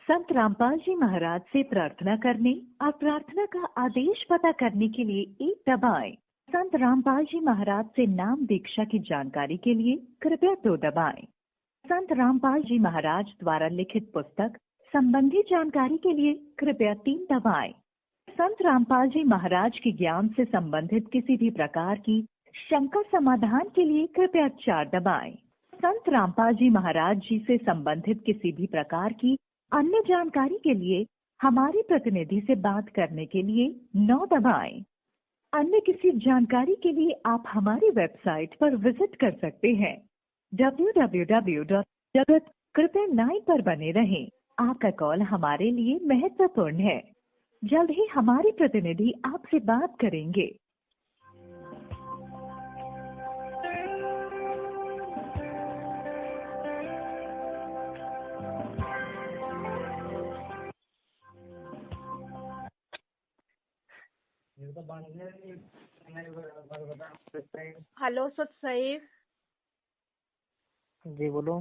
संत रामपाल जी महाराज से प्रार्थना करने और प्रार्थना का आदेश पता करने के लिए 1 दबाएं। संत रामपाल जी महाराज से नाम दीक्षा की जानकारी के लिए कृपया 2 दबाएं। संत रामपाल जी महाराज द्वारा लिखित पुस्तक संबंधी जानकारी के लिए कृपया 3 दबाएं। संत रामपाल जी महाराज के ज्ञान से संबंधित किसी भी प्रकार की शंका समाधान के लिए कृपया 4 दबाएं। संत रामपाल जी महाराज जी से संबंधित किसी भी प्रकार की अन्य जानकारी के लिए हमारे प्रतिनिधि से बात करने के लिए 9 दबाएं। अन्य किसी जानकारी के लिए आप हमारी वेबसाइट पर विजिट कर सकते हैं www.jagat। कृपया 9 पर बने रहें। आपका कॉल हमारे लिए महत्वपूर्ण है। जल्द ही हमारे प्रतिनिधि आपसे बात करेंगे। हेलो सत साहिब। जी बोलो।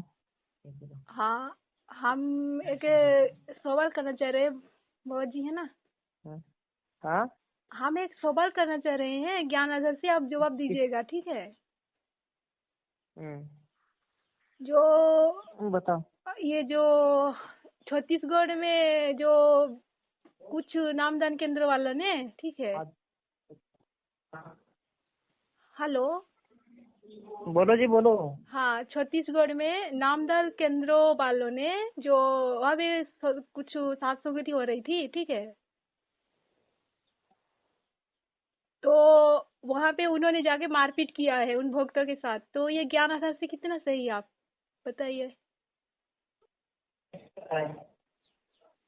हाँ, हम एक सवाल करना चाह रहे हैं। बाबा जी है ना? हाँ, हम एक सवाल करना चाह रहे हैं, ज्ञान आधार से आप जवाब दीजिएगा, ठीक है? जो बताओ। ये जो छत्तीसगढ़ में जो कुछ नामदान केंद्र वालों ने, ठीक है? हेलो, बोलो जी बोलो। हाँ, छत्तीसगढ़ में नामदान केंद्रों वालों ने जो वहाँ पे कुछ सात संगति हो रही थी, ठीक है? तो वहाँ पे उन्होंने जाके मारपीट किया है उन भक्तों के साथ। तो ये ज्ञान आधार से कितना सही है, आप बताइए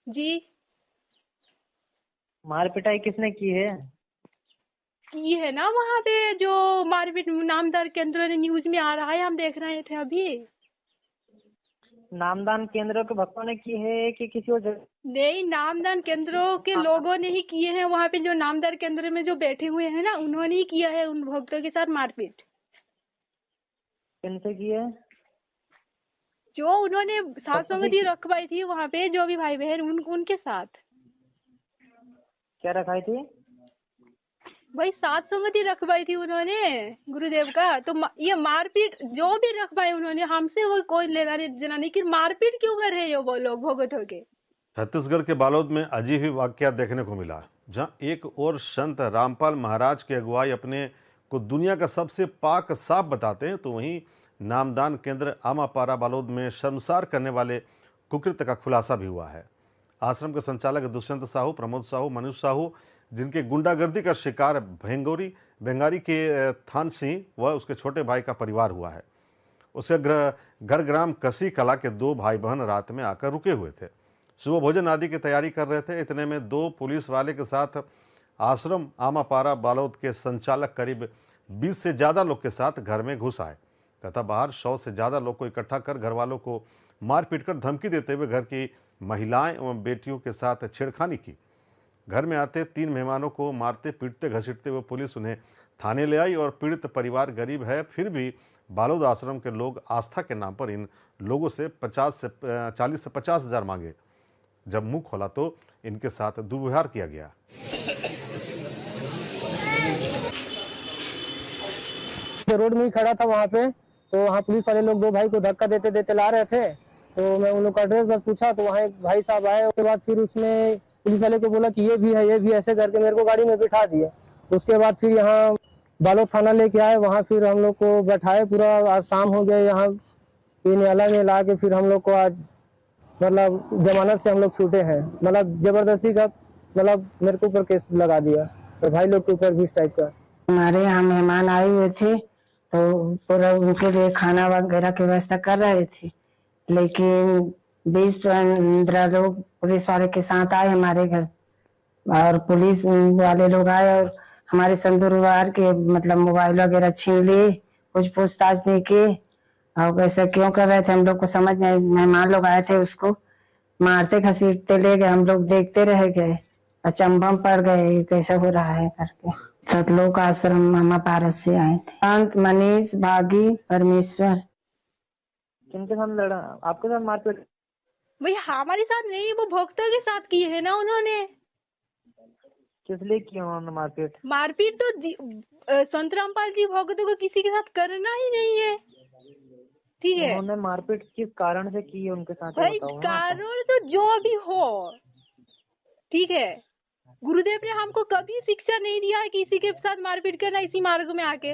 जी। मार पिटाई किसने की है? है ना वहाँ पे जो मारपीट नामदार केंद्र ने न्यूज में आ रहा है, हम देख रहे थे अभी। नामदान केंद्रों के भक्तों ने की है कि किसी और नहीं, नामदान केंद्रों के लोगों ने ही किए हैं। वहाँ पे जो नामदान केंद्र में जो बैठे हुए हैं ना, उन्होंने ही किया है उन भक्तों के साथ मारपीट। किनसे की है? जो उन्होंने सात संगति रखवाई थी वहाँ पे, जो भी भाई बहन उनके साथ। क्या रखाई थी? भाई सात संगति रखवाई थी उन्होंने गुरुदेव का। तो ये मारपीट जो भी रखवाई उन्होंने, हमसे वो कोई लेना देना नहीं कि मारपीट क्यों कर रहे हो वो लोग भगतों के। छत्तीसगढ़ के बालोद में अजीब ही वाकया देखने को मिला, जहां एक और संत रामपाल महाराज की अगुवाई अपने को दुनिया का सबसे पाक साफ बताते हैं, तो वहीं नामदान केंद्र आमापारा बालोद में शर्मसार करने वाले कुकृत्य का खुलासा भी हुआ है। आश्रम के संचालक दुष्यंत साहू, प्रमोद साहू, मनीष साहू, जिनके गुंडागर्दी का शिकार बेंगारी के थान सिंह व उसके छोटे भाई का परिवार हुआ है। उसके घर ग्राम कसी कला के 2 भाई बहन रात में आकर रुके हुए थे। सुबह भोजन आदि की तैयारी कर रहे थे। इतने में 2 पुलिस वाले के साथ आश्रम आमापारा बालोद के संचालक करीब 20 से ज़्यादा लोग के साथ घर में घुस आए तथा बाहर 100 से ज़्यादा लोग को इकट्ठा कर घर वालों को मार पीट कर धमकी देते हुए घर की महिलाएं एवं बेटियों के साथ छेड़खानी की। घर में आते 3 मेहमानों को मारते पीटते घसीटते हुए पुलिस उन्हें थाने ले आई और पीड़ित परिवार गरीब है, फिर भी बालोद आश्रम के लोग आस्था के नाम पर इन लोगों से 40 से 50 हज़ार मांगे। जब मुंह खोला तो इनके साथ दुर्व्यवहार किया गया। रोड में ही खड़ा था वहाँ पे, तो वहाँ पुलिस वाले लोग 2 भाई को धक्का देते देते ला रहे थे। तो मैं उन लोग का एड्रेस बस पूछा तो वहाँ एक भाई साहब आए। उसके बाद फिर उसने पुलिस वाले को बोला कि ये भी है, ऐसे करके मेरे को गाड़ी में बिठा दिया। उसके बाद फिर यहाँ बालोद थाना लेके आए, वहाँ फिर हम लोग को बैठाए। पूरा आज शाम हो गया, यहाँ न्यायालय में ला के फिर हम लोग को आज मतलब जमानत से हम लोग छूटे हैं। मतलब जबरदस्ती का मतलब मेरे को ऊपर केस लगा दिया, तो भाई लोग के ऊपर भी इस टाइप का। हमारे यहाँ मेहमान आए हुए थे तो पूरा उनके लिए खाना वगैरह की व्यवस्था कर रहे थे, लेकिन 20-15 लोग पुलिस वाले के साथ आए हमारे घर, और पुलिस वाले लोग आए और हमारे संदूरवार के मतलब मोबाइल वगैरह छीन लिए, कुछ पूछताछ नहीं की। और वैसे क्यों कर रहे थे हम लोग को समझ नहीं। मेहमान लोग आए थे, उसको मारते घसीटते ले गए, हम लोग देखते रह गए, अचंभा में पड़ गए कैसे हो रहा है करके। सतलोक आश्रम आमापारा से आए थे। संत मनीष बागी परमेश्वर। किनके साथ लड़ा? आपके साथ मारपीट? भाई हमारे साथ नहीं, वो भक्तों के साथ की है ना उन्होंने। किस लिए की उन्होंने मारपीट? मारपीट तो संत रामपाल जी भक्तों को किसी के साथ करना ही नहीं है, ठीक है। उन्होंने मारपीट किस कारण से की है उनके साथ, ये भाई बताओ ना। कारण तो जो भी हो, ठीक है, गुरुदेव ने हमको कभी शिक्षा नहीं दिया है किसी के साथ मारपीट करना इसी मार्ग में आके।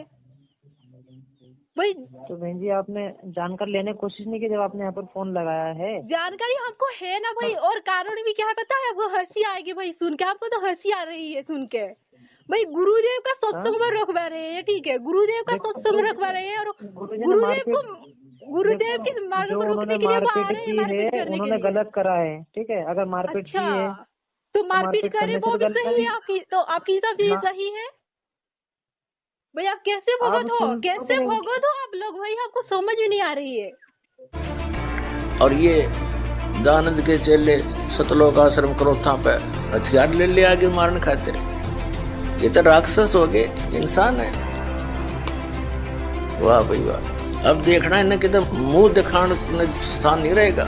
भाई तो बहन जी आपने जानकारी लेने की कोशिश नहीं की जब आपने यहाँ पर फोन लगाया है? जानकारी हमको है ना भाई, और कारण भी क्या है पता है? वो हंसी आएगी भाई सुन के, हमको तो हंसी आ रही है सुन के। भाई गुरुदेव का सत्संग में रखवा रहे हैं, ठीक है, गुरुदेव का सत्संग रखवा रहे हैं, और गुरुदेव के मार्ग जो पर उन्होंने रुकने के लिए वो आ मारपीट रहे की हैं मारपीट है करने उन्होंने के लिए। गलत करा है, ठीक है। अगर मारपीट की है अच्छा, तो मारपीट करे करने से वो तो भी गलत सही है है। आपकी, तो आपकी हिसाब से ये सही है? भाई आप कैसे भगत हो, सुन तो कैसे नहीं। भगत हो आप लोग? भाई आपको समझ ही नहीं आ रही है। और ये दानंद के चेले सतलोक आश्रम क्रोथा पे हथियार ले ले आगे मारने खातिर, ये तो राक्षस हो गए, इंसान है। वाह भाई वाह। अब देखना है ना कि तो मुंह दिखाने स्थान नहीं रहेगा।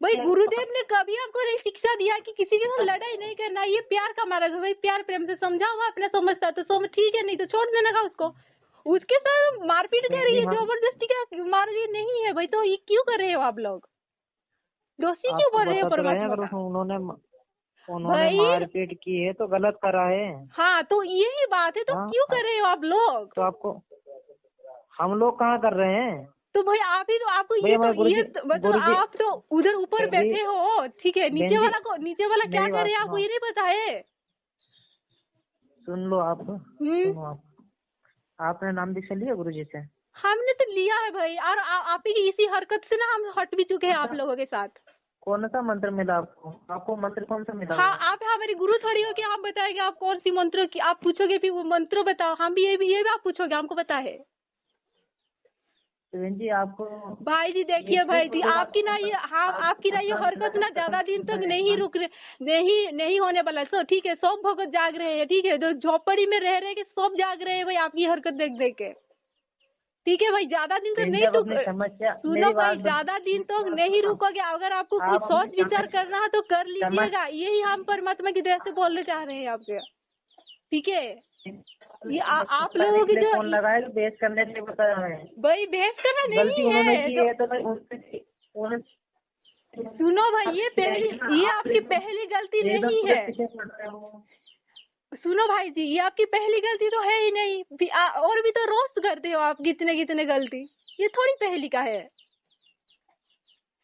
भाई गुरुदेव ने कभी आपको नहीं शिक्षा दिया कि किसी के साथ लड़ाई नहीं करना, ये प्यार का मार्ग है भाई। प्यार प्रेम से समझाओ, अपना समझता तो समझ, ठीक है, नहीं तो छोड़ देना का उसको। उसके साथ मारपीट कर रही है, जबरदस्ती का मार रही नहीं है भाई, तो ये क्यों कर रहे हो आप लोग? दोषी क्यों बोल रहे हो परमात्मा का? उन्होंने भाई मारपीट की है तो गलत करा है। हाँ, तो यही बात है, तो क्यों कर रहे हो आप लोग? तो आपको हम लोग कहाँ कर रहे हैं? तो भाई आप ही तो, आपको भाई ये हमारे तो ये तो मतलब आप तो उधर ऊपर बैठे हो, ठीक है, नीचे वाला क्या कर रहे हैं आपको ये नहीं पता है? सुन लो आप, सुनो आप। आपने नाम दीक्षा लिया गुरुजी से? हमने तो लिया है भाई, और आप ही की इसी हरकत से ना हम हट भी चुके हैं आप लोगों के साथ। कौन सा मंत्र मिला आपको? आपको मंत्र कौन सा मिला? हाँ, आप हमारे गुरु थोड़ी हो कि हम बताएंगे आप कौन सी मंत्र की, आप पूछोगे फिर वो मंत्र बताओ, हम भी ये भी आप पूछोगे, हमको पता है। जी आपको भाई जी देखिए भाई जी, आपकी ना ये हरकत ना ज्यादा दिन तक नहीं होने वाला। तो ठीक है, सब भगत जाग रहे हैं, ठीक है, जो झोपड़ी में रह रहे के सब जाग रहे हैं भाई आपकी हरकत देख देख के, ठीक है भाई। ज्यादा दिन तक नहीं सुनो भाई, ज्यादा दिन तक नहीं रुकोगे। अगर आपको कुछ सोच विचार करना है तो कर लीजिएगा, यही हम परमात्मा की दया से बोलने चाह रहे हैं आपसे, ठीक है। ये आप लोगों की जो फोन लगाए तो बहस करने के लिए बताया है भाई, बहस करना नहीं है। सुनो भाई, ये आपकी पहली गलती नहीं है। सुनो भाई जी, ये आपकी पहली गलती तो है ही नहीं, और भी तो रोज करते हो आप कितने गलती, ये थोड़ी पहली का है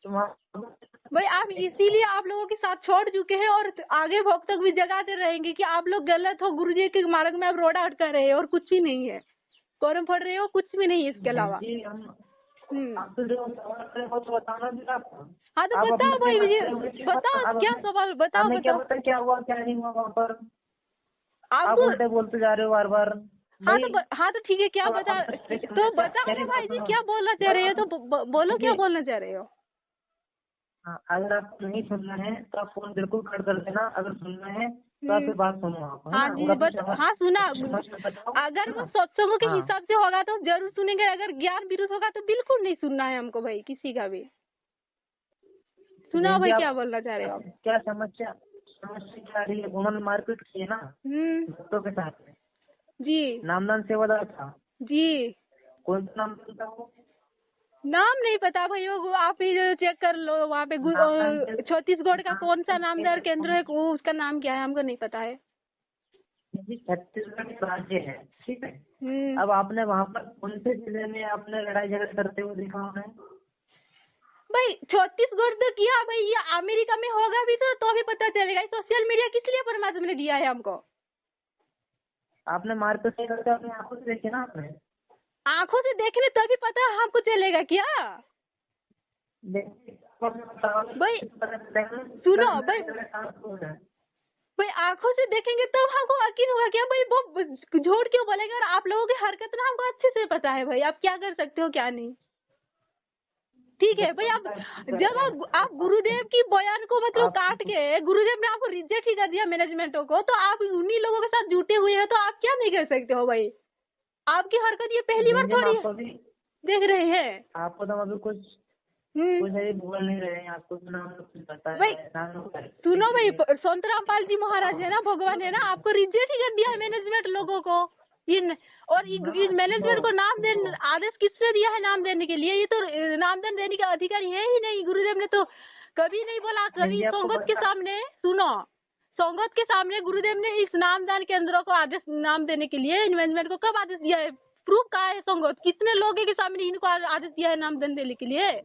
भाई। आप इसीलिए आप लोगों के साथ छोड़ चुके हैं, और आगे भक्त तक भी जगाते रहेंगे कि आप लोग गलत हो, गुरुजी के मार्ग में आप रोड़ा अटका रहे हैं, और कुछ भी नहीं है, कोरम पढ़ रहे हो, कुछ भी नहीं है इसके अलावा। हाँ तो बताओ भाई मुझे, बताओ क्या सवाल, बताओ क्या हुआ क्या नहीं हुआ वहाँ पर? आप बोलते जा रहे हो बार बार। हाँ तो ठीक है, क्या बता, तो बताओ ना भाई जी क्या बोलना चाह रहे हो, तो बोलो क्या बोलना चाह रहे हो। अगर आपको नहीं सुनना है तो आप फोन बिल्कुल कट कर देना, अगर सुनना है तो आप बात सुनो आप। हाँ जी हाँ सुना, अगर वो सत्संगों के हिसाब से होगा तो जरूर सुनेंगे, अगर ज्ञान विरुद्ध होगा तो बिल्कुल नहीं सुनना है हमको भाई, किसी का भी। सुनाओ भाई क्या बोलना चाह रहे हो। क्या समस्या क्या रही है? उन्होंने मारपीट की है ना भक्तों के साथ में जी, नामदान सेवादार था जी, कौन सा नाम था वो? नाम नहीं पता भाई, वो आप ही चेक कर लो, वहाँ पे छत्तीसगढ़ का कौन सा नामदार केंद्र है, वो उसका नाम क्या है हमको नहीं पता है। छत्तीसगढ़ राज्य है, ठीक है। अब आपने वहाँ पर कौन से जिले में आपने लड़ाई झगड़ा करते हुए देखा उन्हें? भाई छत्तीसगढ़ तो किया भाई, ये अमेरिका में होगा भी तो भी पता चलेगा। सोशल मीडिया किस लिए परमात्मा ने दिया है हमको? आपने मारपीट नहीं करते, अपनी आंखों से देखे ना, आपने आंखों से देखने तभी पता हमको चलेगा क्या भाई? सुनो भाई, आंखों से देखेंगे तो हमको यकीन होगा क्या भाई? वो झूठ क्यों बोलेंगे? और आप लोगों की हरकत ना हमको अच्छे से पता है भाई, आप क्या कर सकते हो क्या नहीं, ठीक है भाई। आप जब आप गुरुदेव की बयान को मतलब काट के, गुरुदेव ने आपको रिजेक्ट ही कर दिया मैनेजमेंटों को, तो आप उन्हीं लोगों के साथ जुटे हुए हैं, तो आप क्या नहीं कर सकते हो भाई? आपकी हरकत ये पहली बार थोड़ी है। देख रहे हैं। आपको तो अभी कुछ अभी बोल नहीं रहे हैं, आपको तो नाम कुछ पता भाई है, नाम सुनो भाई, संत रामपाल जी महाराज है ना, भगवान है ना, आपको रिजेक्ट ही कर दिया है मैनेजमेंट लोगों को। और इस मैनेजमेंट को नाम देने आदेश किसने दिया है नाम देने के लिए? ये तो नामदान देने का अधिकारी है ही नहीं। गुरुदेव ने तो कभी नहीं बोला, कभी संगत के सामने, सुनो, संगत के सामने गुरुदेव ने इस नामदान केंद्रों को आदेश नाम देने के लिए मैनेजमेंट को कब आदेश दिया है? प्रूफ कहाँ है? संगत कितने लोगों के सामने इनको आदेश दिया है नामदान देने के लिए?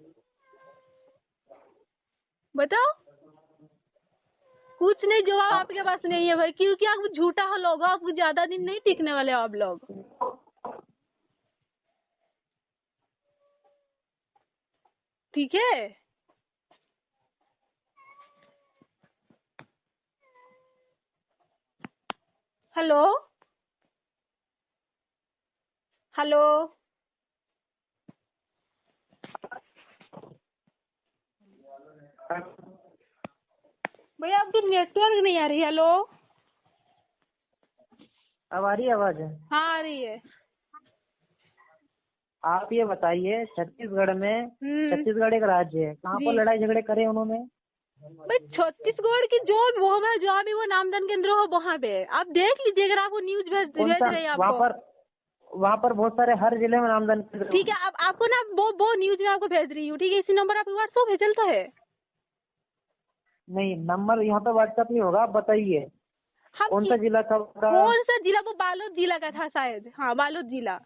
बताओ। कुछ नहीं, जवाब आपके पास नहीं है भाई, क्योंकि आप झूठा हो लोग, आप ज्यादा दिन नहीं टिकने वाले हो आप लोग। ठीक है, हेलो हेलो भैया आपकी नेटवर्क नहीं आ रही। हेलो, अब आ रही है आवाज? हाँ आ रही है। आप ये बताइए, छत्तीसगढ़ में, छत्तीसगढ़ एक राज्य है, कहाँ पर लड़ाई झगड़े करे उन्होंने? भाई छत्तीसगढ़ की जो भी वो नामदान केंद्र हो वहाँ पे आप देख लीजिए, अगर आपको न्यूज भेज रहे हैं आपको। वहाँ पर बहुत सारे, हर जिले में नामदान केंद्र। ठीक है, अब आपको ना वो न्यूज में आपको भेज रही हूँ, ठीक है? इसी नंबर आपको व्हाट्सएप पे चलता है? नहीं, नंबर यहाँ पे व्हाट्सएप नहीं होगा, आप बताइए कौन सा जिला था? कौन सा जिला? वो बालोद जिला का था शायद। हाँ, बालोद जिला,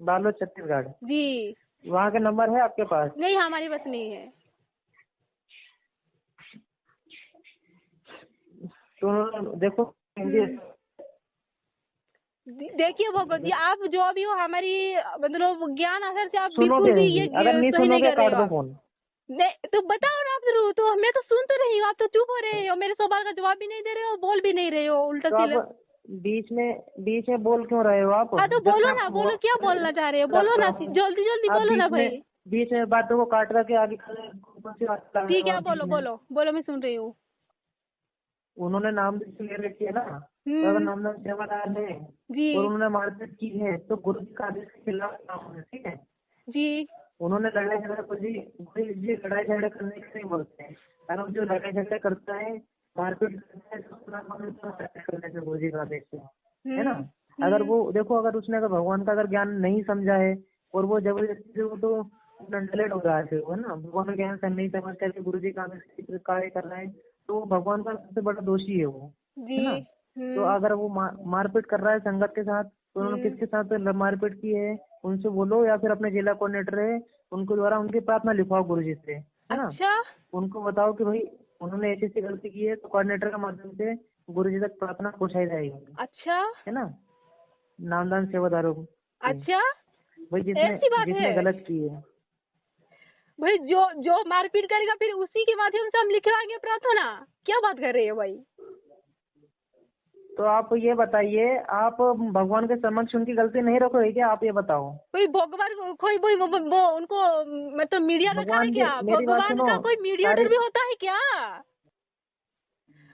बालोद, छत्तीसगढ़ जी। वहाँ का नंबर है आपके पास? नहीं, हमारे पास नहीं है। तो देखो, देखिए भगवत जी, आप जो भी हो, हमारी मतलब ज्ञान आधार से आप सुनो बिल्कुल भी ये अगर नहीं सुनोगे काट दो फोन। नहीं तो बताओ ना आप, तो मैं तो सुन तो रही हूँ, आप तो चुप हो रहे हो, मेरे सवाल का जवाब भी नहीं दे रहे हो, बोल भी नहीं रहे हो, उल्टा सीधा। बीच में बोल क्यों रहे हो आप? हाँ तो बोलो ना, बोलो, क्या बोलना चाह रहे हो? बोलो ना, जल्दी जल्दी बोलो ना भाई। बीच में बातों को काट करके आगे। ठीक है, बोलो बोलो बोलो, मैं सुन रही हूँ। उन्होंने नाम क्लियर किया ना, तो अगर नामदान सेवादार है और उन्होंने मारपीट की है तो गुरु जी का आदेश के खिलाफ काम है, ठीक है जी। उन्होंने लड़ाई झगड़ा को जी लड़ाई झगड़ा करने के नहीं बोलते हैं, कारण जो लड़ाई झगड़ा करता है, मारपीट करता है, तो करने से गुरु जी का आदेश है ना। अगर वो देखो, अगर उसने अगर भगवान का अगर ज्ञान नहीं समझा है और वो जबरदस्ती वो तो डंडलेट हो रहा है, है ना, भगवान का ज्ञान नहीं समझ करके गुरु जी का आदेश कार्य कर रहा है, तो भगवान का सबसे बड़ा दोषी है वो, है ना। तो अगर वो मारपीट कर रहा है संगत के साथ, तो उन्होंने किसके साथ मारपीट की है उनसे बोलो, या फिर अपने जिला कोऑर्डिनेटर है उनको द्वारा उनकी प्रार्थना लिखवाओ गुरु जी से, है ना। अच्छा? उनको बताओ कि भाई उन्होंने ऐसी गलती की है, तो कोऑर्डिनेटर के माध्यम से गुरु जी तक प्रार्थना पहुंचाई जाएगी। अच्छा, है ना, नामदान सेवादारों को। अच्छा भाई जिसने गलत की है भाई, जो मारपीट करेगा फिर उसी के माध्यम से हम लिखवाएंगे प्रार्थना? क्या बात कर रहे हो भाई? तो आप ये बताइए, आप भगवान के समक्ष उनकी गलती नहीं रखोगे क्या? आप ये बताओ। कोई भगवान कोई वो उनको मतलब मीडिया रखा है क्या? भगवान का कोई मीडिएटर भी होता है क्या?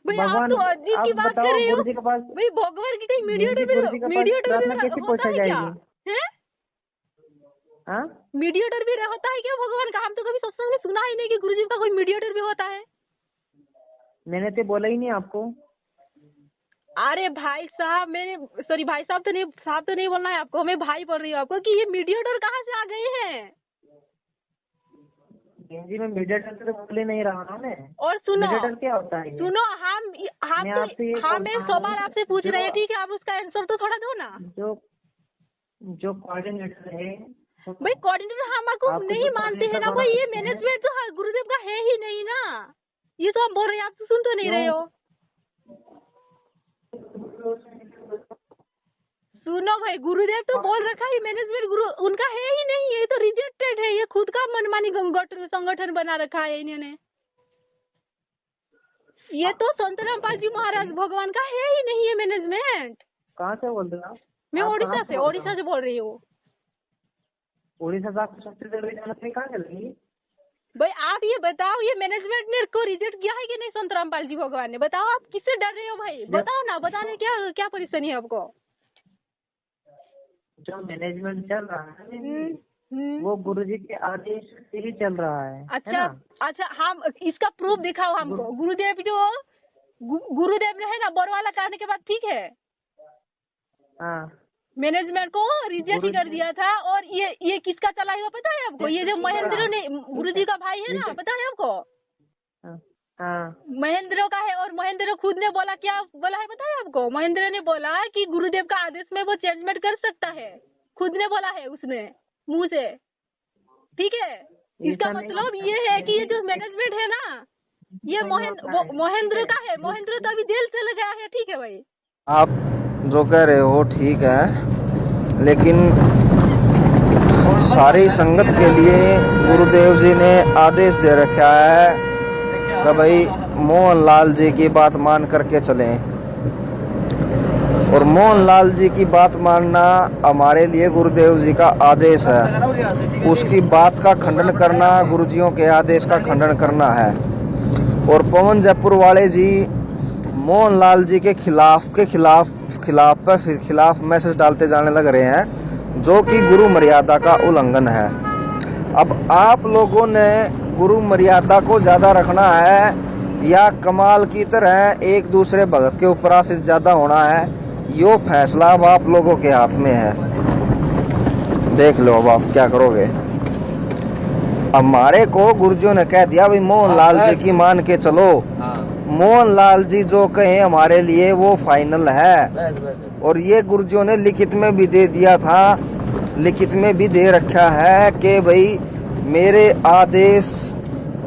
भाई आप तो अजीब की बात कर रहे हो भाई, भगवान की कहीं मीडिएटर भी होता है क्या? मीडिएटर भी होता है क्या भगवान का? हम तो कभी सत्संग में सुना ही नहीं कि गुरुजी का कोई मीडिएटर भी होता है। मैंने तो बोला ही नहीं आपको। अरे भाई साहब, सॉरी भाई साहब तो नहीं बोलना है आपको, मैं भाई बोल रही हूँ आपको कि ये मीडिएटर कहाँ से आ गए हैं? जी मैं मीडिएटर तो बोल नहीं रहा हूँ मैं। और सुनो, मीडिएटर क्या होता है? सुनो, मैं सवाल आपसे पूछ रहे हैं, ठीक है? आप उसका आंसर तो थोड़ा दो ना। जो कोऑर्डिनेटर है भाई, कोऑर्डिनेटर हमारे नहीं मानते हैं ना भाई, ये मैनेजमेंट तो गुरुदेव का है ही नहीं ना, ये तो हम बोल रहे हैं, आप तो सुन तो नहीं रहे हो। सुनो भाई, गुरुदेव तो बोल रखा है मैनेजमेंट गुरु उनका है ही नहीं, ये तो रिजेक्टेड है, ये खुद का मनमानी संगठन बना रखा है इन्होंने। ये तो संत रामपाल जी महाराज भगवान का है ही नहीं है मैनेजमेंट। कहाँ से बोल रहे हो? मैं ओडिशा से बोल रही हूँ। उड़ीसा से आपको छत्तीसगढ़ कहाँ चल रही? भाई आप ये बताओ, ये मैनेजमेंट ने को रिजेक्ट किया है कि नहीं संत रामपाल जी भगवान ने? बताओ, आप किससे डर रहे हो भाई? बताओ ना, बताने क्या परेशानी है आपको? जो मैनेजमेंट चल रहा है वो गुरुजी के आदेश से ही चल रहा है। अच्छा है ना? अच्छा, हम इसका प्रूफ दिखाओ हमको। गुरुदेव जो गुरुदेव जो है ना बरवाला करने के बाद ठीक है, हाँ, मैनेजमेंट को रिजेक्ट कर दिया था। और ये किसका चला है वो पता है आपको? ये जो महेंद्र ने, गुरुजी का भाई है ना, पता है आपको? हाँ, महेंद्र का है। और महेंद्र खुद ने बोला, क्या बोला है पता है आपको? महेंद्र ने बोला कि गुरुदेव का आदेश में वो चेंजमेंट कर सकता है, खुद ने बोला है उसने मुंह से। ठीक है, इसका मतलब ये है कि ये जो मैनेजमेंट है ना, ये महेंद्र का है। महेंद्र तो अभी जेल चला गया है। ठीक है भाई, आप जो कह रहे हो ठीक है, लेकिन सारी संगत के लिए गुरुदेव जी ने आदेश दे रखा है कि भाई मोहनलाल जी की बात मान करके चलें। और मोहनलाल जी की बात मानना हमारे लिए गुरुदेव जी का आदेश है। उसकी बात का खंडन करना गुरुजियों के आदेश का खंडन करना है। और पवन जयपुर वाले जी मोहनलाल जी के खिलाफ मैसेज डालते जाने लग रहे हैं, जो कि गुरु मर्यादा का उल्लंघन है। अब आप लोगों ने गुरु मर्यादा को ज़्यादा रखना है या कमाल की तरह एक दूसरे भगत के ऊपर आश्रित ज़्यादा होना है, यो फैसला अब आप लोगों के हाथ में है। देख लो अब आप क्या करोगे। हमारे को गुरुजियों ने कह दिया भाई मोहनलाल जी की मान के चलो। मोहनलाल जी जो कहें हमारे लिए वो फाइनल है। और ये गुरुजियों ने लिखित में भी दे दिया था, लिखित में भी दे रखा है कि भाई मेरे आदेश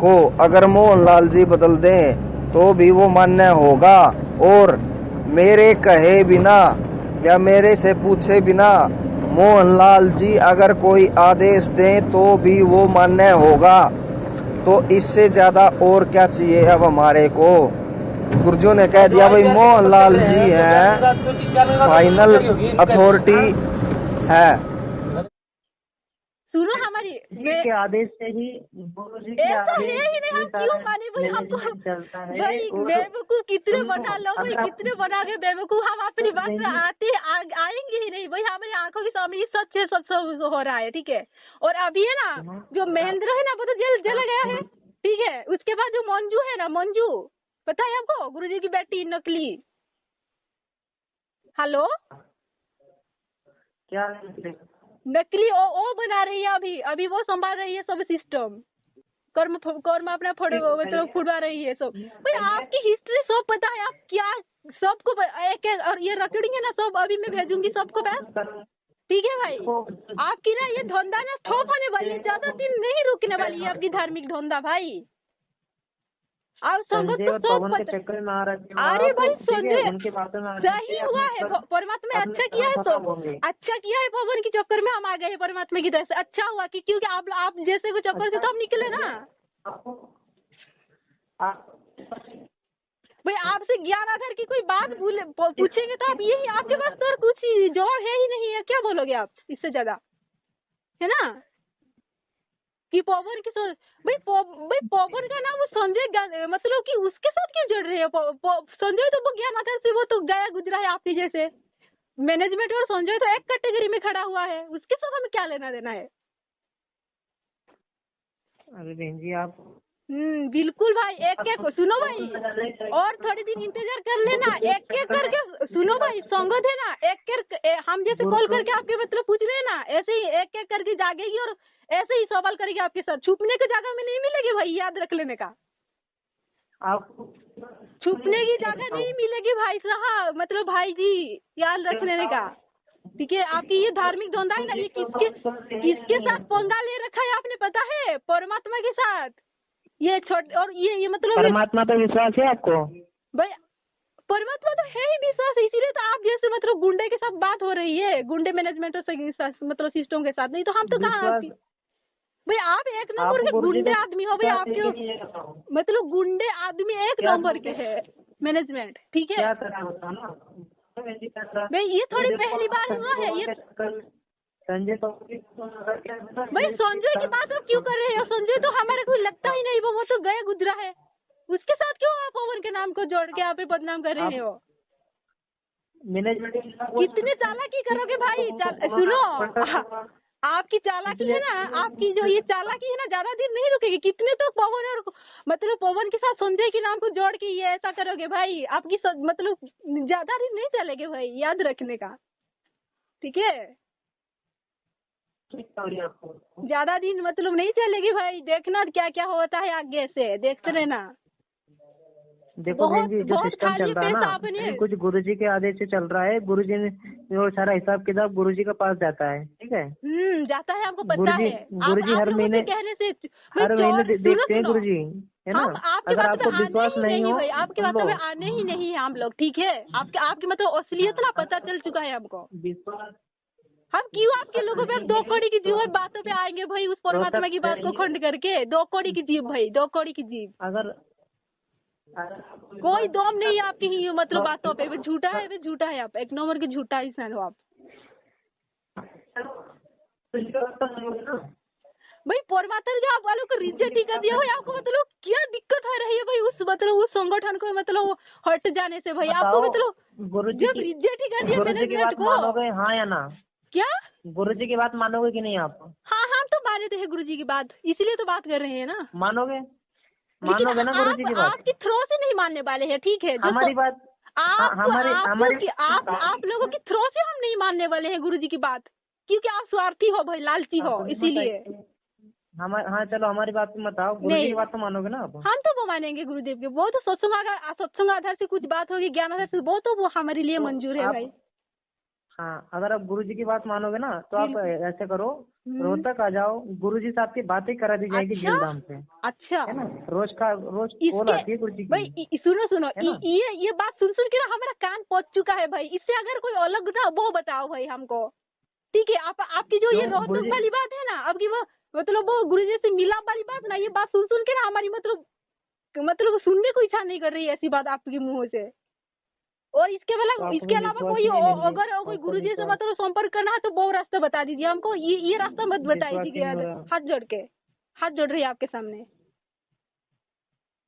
को अगर मोहनलाल जी बदल दें तो भी वो मान्य होगा। और मेरे कहे बिना या मेरे से पूछे बिना मोहनलाल जी अगर कोई आदेश दें तो भी वो मान्य होगा। तो इससे ज़्यादा और क्या चाहिए अब हमारे को। गुरुजियों ने कह दिया भाई मोहनलाल जी हैं, फाइनल अथॉरिटी है। सुनो हमारी के आदेश से ही गुरुजी के आदेश ही नहीं, हम क्यों माने भाई? हमको चलता है। भाई बेवकूफ कितने बना लो भाई, कितने बना के बेवकूफ। हम अपनी बात में आएंगे ही नहीं भाई। हमारी आंखों के सामने सच है, सब हो रहा है। ठीक है, और अभी है ना जो महेंद्र है ना वो तो जेल चला गया है। ठीक है, उसके बाद जो मंजू है ना, मंजू पता है आपको? गुरुजी की बेटी नकली। हेलो, क्या नकली ओ बना रही है अभी वो संभाल रही है सब सिस्टम। कर्म अपना मतलब फुड़वा रही है सब। भाई आपकी हिस्ट्री सब पता है, आप क्या सबको एक और ये रिकॉर्डिंग है ना सब अभी मैं भेजूंगी सबको बस। ठीक है भाई, आपकी ना ये धंधा ना ठोप होने वाली है, ज्यादा दिन नहीं रुकने वाली है आपकी धार्मिक धंधा भाई। आप संगत को सब चक्कर में आ रहा है। अरे भाई संजय सही हुआ है, परमात्मा अच्छा किया है, सब अच्छा किया है। पवन के चक्कर में हम आ गए परमात्मा की तरफ से। अच्छा हुआ कि क्योंकि आप जैसे को चक्कर से तो हम निकले ना भाई। आपसे ज्ञान आधार की कोई बात पूछेंगे तो आप यही, आपके पास तो कुछ जोड़ है ही नहीं है, क्या बोलोगे आप इससे ज्यादा, है ना? कि पवन की भाई पवन का नाम वो संजय मतलब कि उसके साथ क्यों जुड़ रहे हो? संजय तो वो ज्ञान आधार से वो तो गया गुजरा है आपकी जैसे। मैनेजमेंट और संजय तो एक कैटेगरी में खड़ा हुआ है, उसके साथ हमें क्या लेना देना है? अरे बहन जी आप बिल्कुल भाई, एक सुनो भाई, और थोड़ी दिन इंतजार कर लेना। एक करके सुनो भाई, संगत है ना, एक हम जैसे कॉल करके आपके मतलब पूछ रहे हैं ना, ऐसे ही एक करके जागेगी और ऐसे ही सवाल करेगी आपके साथ। छुपने की जगह में नहीं मिलेगी भाई, याद रख लेने का। आपको छुपने की जगह नहीं मिलेगी भाई साहब, मतलब भाई जी याद रख लेने का। ठीक है, आपकी ये धार्मिक धंधा है ना, ये किसके साथ पंगा ले रखा है आपने पता है? परमात्मा के साथ। ये और ये मतलब परमात्मा पे विश्वास है आपको? भाई परमात्मा तो है ही विश्वास, इसीलिए तो आप जैसे मतलब गुंडे के साथ बात हो रही है, गुंडे मैनेजमेंट मतलब सिस्टम के साथ। नहीं तो हम तो कहाँ भाई, आप एक नंबर के गुंडे आदमी हो भाई। आपके मतलब गुंडे आदमी एक नंबर के है मैनेजमेंट। ठीक है भाई, ये थोड़ी पहली बार हुआ है ये। संजय तो भाई संजय की बात आप क्यों कर रहे हो? संजय तो हमारे को लगता ही नहीं, वो तो गया गुजरा है। उसके साथ क्यों आप पवन के नाम को जोड़ के आप बदनाम कर रहे हो? मैनेजमेंट कितने चालाकी करोगे भाई? सुनो, आपकी चालाकी है ना, आपकी जो ये चालाकी है ना, ज्यादा दिन नहीं रुकेगी। कितने तो पवन और मतलब पवन के साथ संजय के नाम को जोड़ के ये ऐसा करोगे भाई, आपकी मतलब ज्यादा दिन नहीं चलेगे भाई, याद रखने का, ठीक है? ज्यादा दिन मतलब नहीं चलेगी भाई, देखना क्या क्या होता है आगे से, देखते रहना। देखो बहन जी, जो सिस्टम चल रहा है ना, कुछ गुरुजी के आदेश से चल रहा है। गुरुजी ने जो सारा हिसाब किताब गुरुजी के पास जाता है, ठीक है? जाता है, हमको पता है। गुरुजी हर महीने देखते हैं गुरुजी, है ना? अगर आपको विश्वास नहीं हो, आपके बातों में आने ही नहीं है हम लोग, ठीक है? आपकी मतलब असलियत ना पता चल चुका है हमको। विश्वास हम क्यों आपके लोगों पे 2 कौड़ी की जीव बातों पे आएंगे भाई, उस परमात्मा की बात को खंड करके? 2 कौड़ी की जीव भाई, 2 कौड़ी की जीव। अगर कोई दम नहीं है आपकी ही मतलब बातों पे, वो झूठा है, वो झूठा है। आप एक नंबर के झूठा इंसान हो आप भाई। परमात्मा जो आप वालों को रिजेक्ट ही कर दिया भाई, आपको मतलब क्या दिक्कत आ रही है भाई उस मतलब उस संगठन को मतलब हट जाने से भाई? आपको मतलब जब रिजेक्ट ही कर दिया मैनेजमेंट को, मानोगे हाँ या ना? क्या गुरुजी की बात मानोगे कि नहीं आप? हाँ, हम तो मानते हैं गुरुजी की बात, इसीलिए तो बात कर रहे हैं ना। मानोगे ना गुरुजी की बात? आपकी थ्रो से नहीं मानने वाले हैं, ठीक है? हमारी बात आप लोगों की थ्रो से हम नहीं मानने वाले हैं गुरुजी की बात, क्योंकि आप स्वार्थी हो भाई, लालची हो, इसीलिए। हाँ चलो, हमारी बात मत आओ, गुरुजी की बात तो मानोगे ना आप? हम तो वो मानेंगे गुरुदेव के, वो तो सत्संग आधार से कुछ बात होगी, ज्ञान आधार से, वो तो वो हमारे लिए मंजूर है भाई। हाँ, अगर आप गुरुजी की बात मानोगे ना तो आप ऐसे करो, रोहतक आ जाओ, गुरुजी से आपकी बातें करा दी जाएगी जेलधाम से। अच्छा, है ना? रोज कॉल आती है गुरुजी की। भाई सुनो, ये बात सुन के ना हमारा कान पहुंच चुका है भाई। इससे अगर कोई अलग ना वो बताओ भाई हमको, ठीक है? आपकी जो ये रोहतक वाली बात है ना, आपकी वो मतलब वो गुरुजी से मिलाप वाली बात ना, ये बात सुन के ना हमारी मतलब सुनने को इच्छा नहीं कर रही है ऐसी बात आपके मुंह से। और इसके अलावा कोई अगर कोई गुरुजी से मतलब संपर्क करना है तो वो रास्ता बता दीजिए हमको, ये रास्ता मत बताइए। हाथ जोड़ रही है आपके सामने।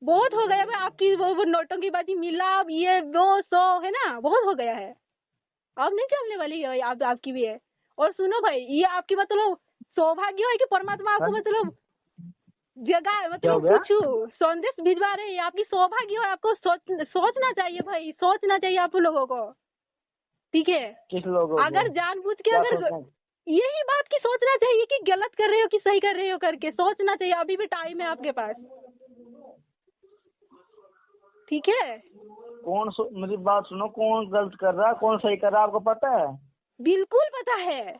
बहुत हो गया भाई आपकी वो नौटंकी बाजी, मिलाप, ये वो सो है ना, बहुत हो गया है। अब नहीं चलने वाली है आपकी भी है। और सुनो भाई, ये आपकी मतलब सौभाग्य है कि परमात्मा आपको मतलब जगह मतलब कुछ संदेश भिजवा रहे हैं, आपकी सौभाग्य है। आपको सोचना चाहिए भाई, सोचना चाहिए आप लोगों को, ठीक है? किस लोगों को? अगर जानबूझ के अगर यही बात की सोचना चाहिए कि गलत कर रहे हो कि सही कर रहे हो करके सोचना चाहिए। अभी भी टाइम है आपके पास, ठीक है? मेरी बात सुनो, कौन गलत कर रहा है, कौन सही कर रहा है, आपको पता है? बिल्कुल पता है।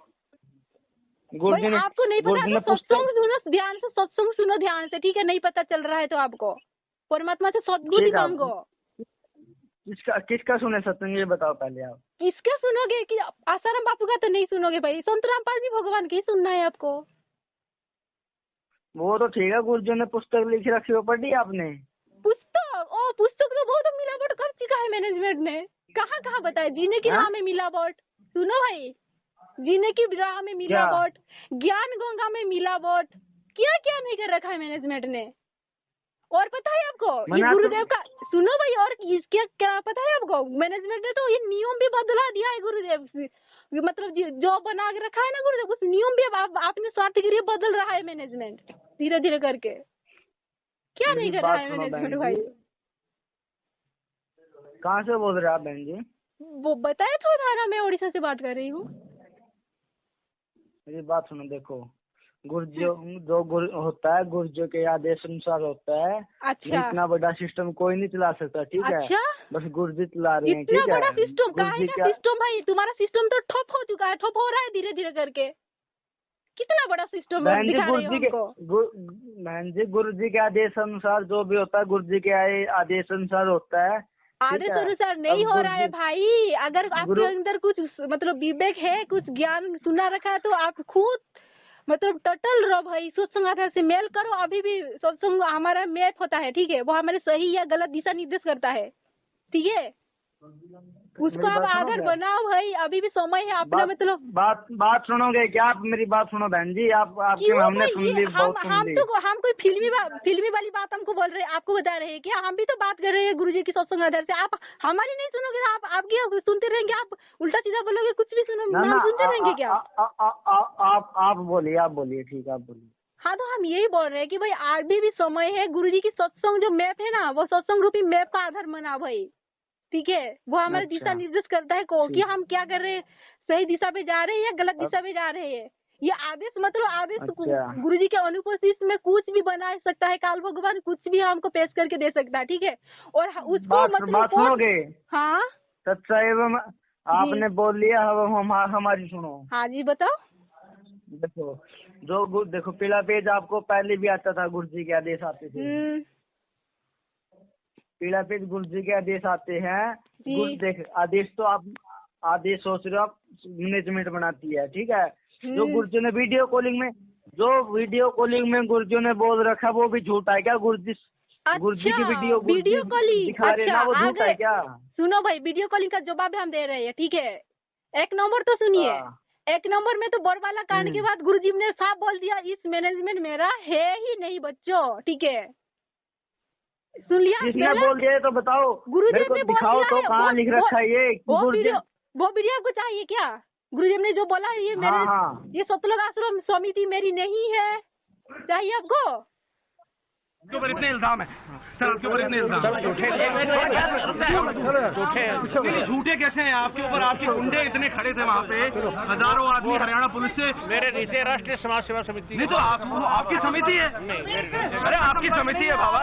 आपको नहीं पता तो सत्संग सुनो ध्यान से, ठीक है? नहीं पता चल रहा है तो आपको परमात्मा से सद्बुद्धि मांगो। किसका सुने सत्संग, ये बताओ पहले आप। किसका सुनोगे? कि आसाराम बापू का तो नहीं सुनोगे भाई, संत रामपाल जी भगवान की सुनना है आपको। वो तो ठीक है, गुरुजी ने पुस्तक लिख रखी हो, पढ़ी आपने? पुस्तक तो बहुत मिलावट कर चुका है मैनेजमेंट ने। कहाँ बताया? जीने की राह में मिलावट। सुनो भाई, जीने की राह में मिलावट, ज्ञान गंगा में मिलावट, क्या क्या नहीं कर रखा है मैनेजमेंट ने। और पता है आपको ये गुरुदेव का, सुनो भाई, और इसके क्या पता है आपको? मैनेजमेंट ने तो ये नियम भी बदला दिया है गुरुदेव से, मतलब जो बना के रखा है ना गुरुदेव, उस नियम भी आपने स्वार्थ के लिए बदल रहा है मैनेजमेंट, धीरे धीरे करके। क्या नहीं कर रहा है मैनेजमेंट भाई? कहाँ से बोल रहे आप बहन जी? वो बताया तो था, मैं उड़ीसा से बात कर रही हूँ। मेरी बात सुनो, देखो जो गुरु होता है, गुरुजी के आदेश अनुसार होता है। अच्छा, इतना बड़ा सिस्टम कोई नहीं चला सकता, ठीक है? अच्छा? बस गुरुजी चला रहे हैं, ठीक है? इतना बड़ा सिस्टम का सिस्टम भाई, तुम्हारा सिस्टम तो ठप हो चुका है, ठप हो रहा है धीरे धीरे करके। कितना बड़ा सिस्टम बहन जी, गुरुजी के आदेश अनुसार जो भी होता है, गुरुजी के आदेश अनुसार होता है। आदेश अनुसार नहीं हो रहा है भाई। अगर आपके अंदर कुछ मतलब विवेक है, कुछ ज्ञान सुना रखा है, तो आप खुद मतलब टटल रहो भाई, सत्संग आधार से मेल करो। अभी भी सत्संग हमारा मैप होता है, ठीक है? वो हमारे सही या गलत दिशा निर्देश करता है, ठीक है? उसको आप आधार बनाओ भाई, अभी भी समय है अपना। मतलब बात सुनोगे क्या आप? मेरी बात सुनो बहन जी, आपकी हमने सुन ली, बहुत सुन ली। हम कोई फिल्मी वाली बात हमको बोल रहे हैं, आपको बता रहे हैं क्या? हम भी तो बात कर रहे हैं गुरुजी की सत्संग आधार से। आप हमारी नहीं सुनोगे, आपकी सुनते रहेंगे, आप उल्टा सीधा बोलोगे, कुछ भी सुनो, हम सुनते रहेंगे क्या? आप बोलिए, ठीक है, आप बोलिए। हाँ, तो हम यही बोल रहे हैं कि भाई अभी भी समय है, गुरुजी की सत्संग जो मैप है ना, वो सत्संग रूपी मैप का आधार बना भाई, ठीक है? वो हमारे दिशा निर्देश करता है कि हम क्या कर रहे हैं, सही दिशा पे जा रहे हैं या गलत दिशा पे जा रहे हैं। ये आदेश गुरुजी के अनुपस्थित में कुछ भी बना सकता है, काल भगवान कुछ भी हमको पेश करके दे सकता है, ठीक है? और उसको बात सुनोगे? हाँ, सच्चा एवं आपने बोल लिया, हमारी सुनो। हाँ जी, बताओ। देखो पीला पेज आपको पहले भी आता था, गुरुजी के आदेश आते थे। पीला पेज गुरुजी के आदेश आते हैं। देख आदेश तो आप आदेश सोच रहे हो, आप मैनेजमेंट बनाती है, ठीक है? जो गुरुजी ने वीडियो कॉलिंग में गुरुजी ने बोल रखा वो भी झूठा है क्या? गुरुजी की वीडियो कॉलिंग दिखा रहे ना, वो झूठा है क्या? सुनो भाई, वीडियो कॉलिंग का जवाब हम दे रहे हैं, ठीक है? एक नंबर तो सुनिए, एक नंबर में तो बोरवाला कांड के बाद गुरुजी ने साफ बोल दिया, इस मैनेजमेंट मेरा है ही नहीं बच्चों, ठीक है? सुन लिया? किसने बोल दिया तो बताओ, गुरुजी ने दिखाओ तो कहाँ लिख रखा है ये? वो वीडियो आपको चाहिए क्या? गुरुजी ने जो बोला ये ये सतलोक आश्रम समिति मेरी नहीं है, चाहिए आपको? आपके ऊपर इतने इल्जाम है सर, आपके ऊपर इतने इल्जाम झूठे कैसे हैं आपके ऊपर? आपके गुंडे इतने खड़े थे वहाँ पे, हजारों आदमी हरियाणा पुलिस से। मेरे नीचे राष्ट्रीय समाज सेवा समिति नहीं तो आपकी समिति है? अरे आपकी समिति है बाबा,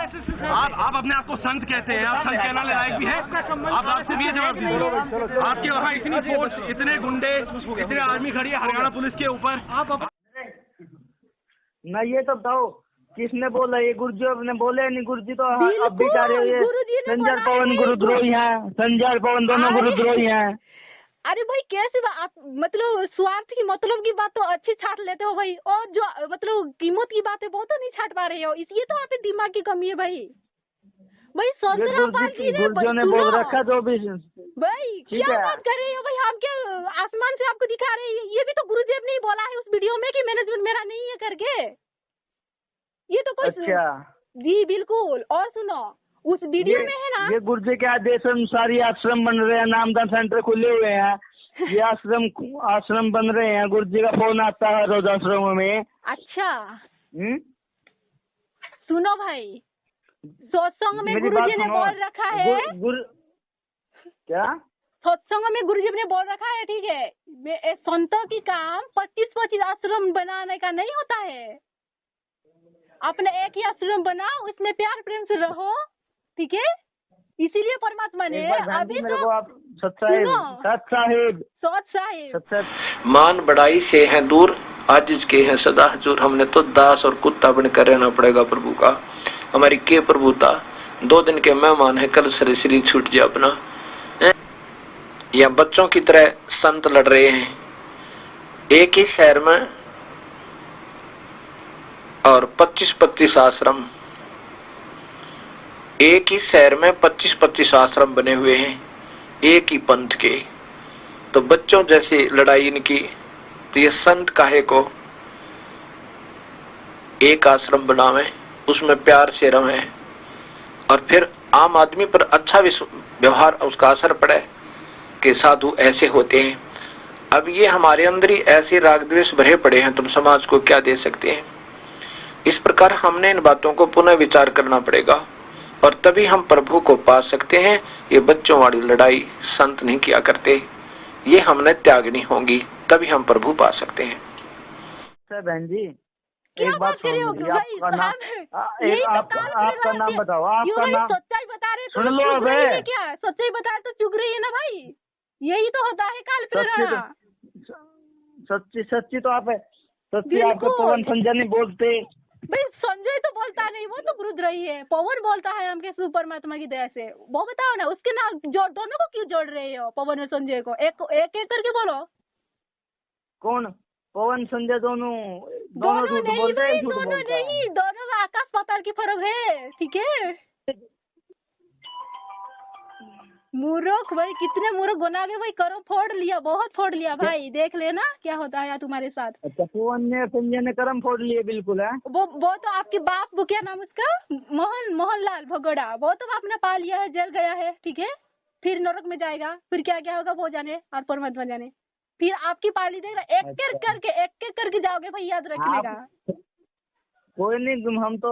आप अपने आप को संत कहते हैं, आप संत कहने लायक भी है? आप आपसे भी जवाब दीजिए, आपके वहाँ इतनी फोर्स, इतने गुंडे, इतने आर्मी खड़ी है हरियाणा पुलिस के ऊपर, आप ना ये तो बताओ किसने बोला? ये गुरुजी ने बोले नहीं? गुरुजी तो अब भी जा रहे हैं, संजय पवन गुरुद्रोही हैं, संजय पवन दोनों गुरुद्रोही हैं। अरे भाई कैसे आप मतलब स्वार्थ की मतलब की बात तो अच्छी छाट लेते हो भाई, और जो मतलब कीमत की बात है वो तो नहीं छाट पा रहे हो, इसलिए तो आप दिमाग की कमी है भाई। गुरुजी ने बोल रखा जो भी भाई, क्या बात कर रहे हो भाई? हम क्या आसमान से आपको दिखा रहे हैं? ये भी तो गुरुदेव ने बोला है उस वीडियो में कि मैनेजमेंट मेरा नहीं है करके, ये तो कुछ जी बिल्कुल। और सुनो, उस वीडियो में है ना, ये गुरुजी के आदेश अनुसार ये आश्रम बन रहे हैं, नामदान सेंटर खुले हुए हैं, ये आश्रम बन रहे हैं। गुरुजी का फोन आता है रोज आश्रमों में। अच्छा सुनो भाई, सत्संग में गुरुजी ने बोल रखा है, क्या सत्संग में गुरुजी ने बोल रखा है, ठीक है? संतों की काम 25-25 आश्रम बनाने का नहीं होता है, अपने एक ही आश्रम बनाओ, उसमें प्यार प्रेम से रहो, ठीक है? इसीलिए परमात्मा ने अभी तो मान बढ़ाई से हैं दूर, आजिज के हैं सदा हजूर। हमने तो दास और कुत्ता बनकर रहना पड़ेगा प्रभु का। हमारी के प्रभुता 2 दिन के मेहमान है, कल सरे श्री छूट जाए अपना। या बच्चों की तरह संत लड़ रहे हैं एक ही शहर में, और 25-25 आश्रम एक ही शहर में 25-25 आश्रम बने हुए हैं एक ही पंथ के। तो बच्चों जैसी लड़ाई इनकी, तो ये संत काहे को एक आश्रम बनावे, उसमें प्यार से रहे, और फिर आम आदमी पर अच्छा व्यवहार उसका असर पड़े कि साधु ऐसे होते हैं। अब ये हमारे अंदर ही ऐसे राग द्वेष भरे पड़े हैं, तुम समाज को क्या दे सकते हैं? इस प्रकार हमने इन बातों को पुनः विचार करना पड़ेगा, और तभी हम प्रभु को पा सकते हैं। ये बच्चों वाली लड़ाई संत नहीं किया करते, ये हमने त्यागनी होगी, तभी हम प्रभु पा सकते हैं। बहन जी एक बात सुन लीजिए, आपका नाम बताओ, आपका नाम सच्चाई बता रहे, सुन लो। अब क्या सच्चाई बता तो चुग रही है ना भाई, यही तो होता है काल सच्ची तो आप है, सच्ची आपको पवन संजय नहीं बोलते भाई, संजय तो बोलता नहीं, वो तो गुरुद्रोही है। पवन बोलता है हमके परमात्मा की दया से, वो बताओ ना, उसके नाम जोड़, दोनों को क्यों जोड़ रहे हो, पवन और संजय को? एक करके बोलो। कौन पवन संजय? दोनों झूठ बोलते हैं। दोनों नहीं, दोनों में आकाश पाताल की फर्क है, ठीक है? मूर्ख भाई, कितने मूर्ख बना के भाई, करो फोड़ लिया, बहुत फोड़ लिया भाई, देख लेना क्या होता है तुम्हारे साथ। अच्छा, संजय ने कर्म फोड़ लिए बिल्कुल है। वो तो आपके बाप, वो क्या नाम उसका, मोहनलाल भगोड़ा, वो तो आपने पा लिया है, जेल गया है, ठीक है, फिर नरक में जाएगा, फिर क्या क्या होगा वो जाने और परमात्मा जाने। फिर आपकी पाली देगा, एक एक करके जाओगे भाई, याद रखिएगा। कोई नहीं, हम तो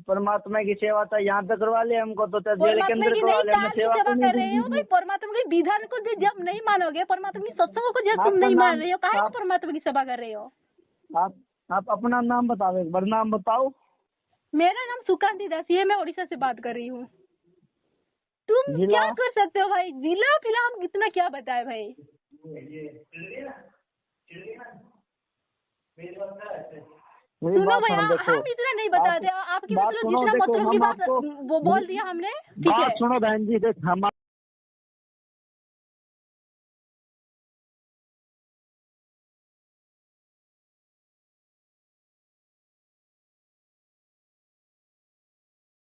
परमात्मा की सेवा था यहाँ तक करवा ले, हमको तो जेल के अंदर करवा ले, हम सेवा कर रहे हो भाई। परमात्मा के विधान को जब नहीं मानोगे, परमात्मा की सत्संगों को जब तुम नहीं मान रहे हो, काहे परमात्मा की सेवा कर रहे हो? आप अपना नाम बताओ, एक बार नाम बताओ। मेरा नाम सुकांती दासी है, मैं उड़ीसा से बात कर रही हूँ। तुम क्या कर सकते हो भाई? जिला फिलहाल हम कितना क्या बताए भाई। सुनो भैया, हम इतना नहीं बताते, आपकी मतलब जितना मतलब की बात वो बोल दिया हमने, ठीक है। सुनो बहन जी, हम